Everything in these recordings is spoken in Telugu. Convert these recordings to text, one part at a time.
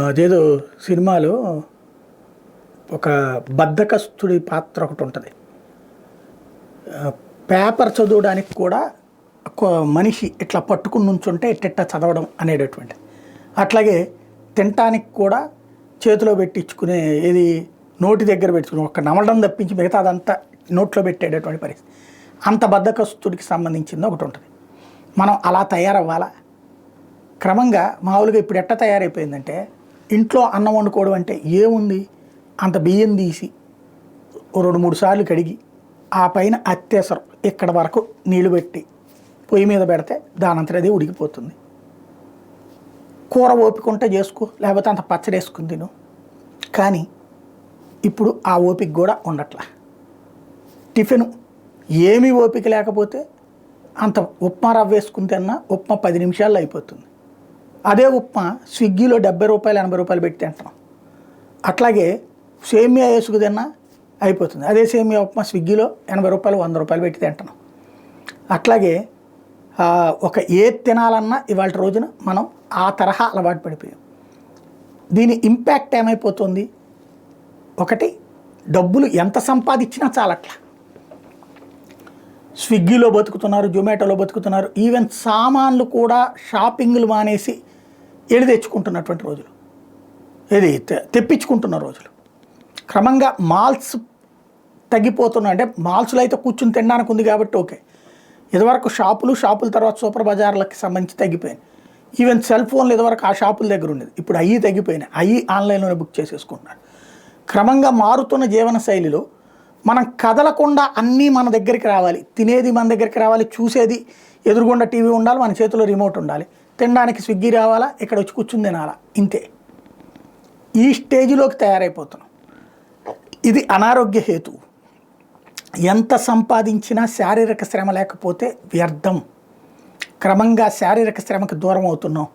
అదేదో సినిమాలో ఒక బద్ధకస్తుడి పాత్ర ఒకటి ఉంటుంది. పేపర్ చదవడానికి కూడా ఒక మనిషి ఇట్లా పట్టుకుని నుంచుంటే ఎట్టెట్ట చదవడం అనేటటువంటిది. అట్లాగే తినటానికి కూడా చేతిలో పెట్టించుకునే ఏది నోటి దగ్గర పెట్టుకుని ఒక నమలడం తప్పించి మిగతా అదంతా నోట్లో పెట్టేటటువంటి పరిస్థితి. అంత బద్ధకస్తుడికి సంబంధించింది ఒకటి ఉంటుంది. మనం అలా తయారవ్వాలా? క్రమంగా మామూలుగా ఇప్పుడు ఎట్ట తయారైపోయిందంటే, ఇంట్లో అన్నం వండుకోవడం అంటే ఏముంది, అంత బియ్యం తీసి 2-3 సార్లు కడిగి ఆ పైన అత్తేసరం ఇక్కడ వరకు నీళ్లు పెట్టి పొయ్యి మీద పెడితే దానంతట అది ఉడికిపోతుంది. కూర ఓపిక ఉంటే చేసుకో, లేకపోతే అంత పచ్చడి వేసుకుని తిను. కానీ ఇప్పుడు ఆ ఓపిక కూడా ఉండట్లా. టిఫిన్ ఏమీ ఓపిక లేకపోతే అంత ఉప్మా రవ్వ వేసుకుని తిన్నా ఉప్మా 10 నిమిషాల్లో అయిపోతుంది. అదే ఉప్మా స్విగ్గీలో 70 రూపాయలు 80 రూపాయలు పెట్టి తింటాం. అట్లాగే సేమియా వేసుకు తిన్నా అయిపోతుంది. అదే సేమియా ఉప్మా స్విగ్గీలో 80 రూపాయలు 100 రూపాయలు పెట్టి తింటాం. అట్లాగే ఒక ఏది తినాలన్నా ఇవాళ రోజున మనం ఆ తరహా అలవాటు పడిపోయాం. దీని ఇంపాక్ట్ ఏమైపోతుంది? ఒకటి, డబ్బులు ఎంత సంపాదించినా చాలట్లా. స్విగ్గీలో బతుకుతున్నారు, జొమాటోలో బతుకుతున్నారు, ఈవెన్ సామాన్లు కూడా షాపింగ్లు మానేసి ఏడి తెచ్చుకుంటున్నటువంటి రోజులు, ఏది తెప్పించుకుంటున్న రోజులు. క్రమంగా మాల్స్ తగ్గిపోతున్నాయి. అంటే మాల్స్లో అయితే కూర్చుని తినడానికి ఉంది కాబట్టి ఓకే. ఇదివరకు షాపుల తర్వాత సూపర్ బజార్లకి సంబంధించి తగ్గిపోయాయి. ఈవెన్ సెల్ ఫోన్లు ఇదివరకు ఆ షాపుల దగ్గర ఉండేది, ఇప్పుడు అవి తగ్గిపోయినాయి. అవి ఆన్లైన్లోనే బుక్ చేసేసుకుంటున్నాడు. క్రమంగా మారుతున్న జీవన శైలిలో మనం కదలకుండా అన్నీ మన దగ్గరికి రావాలి, తినేది మన దగ్గరికి రావాలి, చూసేది ఎదురుగుండా టీవీ ఉండాలి, మన చేతిలో రిమోట్ ఉండాలి, తినడానికి స్విగ్గీ రావాలా, ఇక్కడ వచ్చి కూర్చుని తినాలా, ఇంతే. ఈ స్టేజ్లోకి తయారైపోతున్నాం. ఇది అనారోగ్య హేతువు. ఎంత సంపాదించినా శారీరక శ్రమ లేకపోతే వ్యర్థం. క్రమంగా శారీరక శ్రమకు దూరం అవుతున్నాం.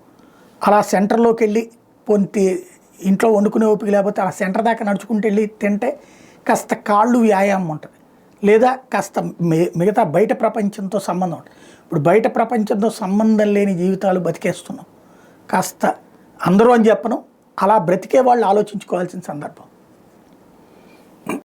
అలా సెంటర్లోకి వెళ్ళి పొంతి ఇంట్లో వండుకునే ఓపిక లేకపోతే అలా సెంటర్ దాకా నడుచుకుంటూ వెళ్ళి తింటే కాస్త కాళ్ళు వ్యాయామం ఉంటుంది, లేదా కాస్త మిగతా బయట ప్రపంచంతో సంబంధం ఉంటుంది. ఇప్పుడు బయట ప్రపంచంతో సంబంధం లేని జీవితాలు బతికేస్తున్నాం. కాస్త అందరూ అని చెప్పను, అలా బ్రతికే వాళ్ళు ఆలోచించుకోవాల్సిన సందర్భం.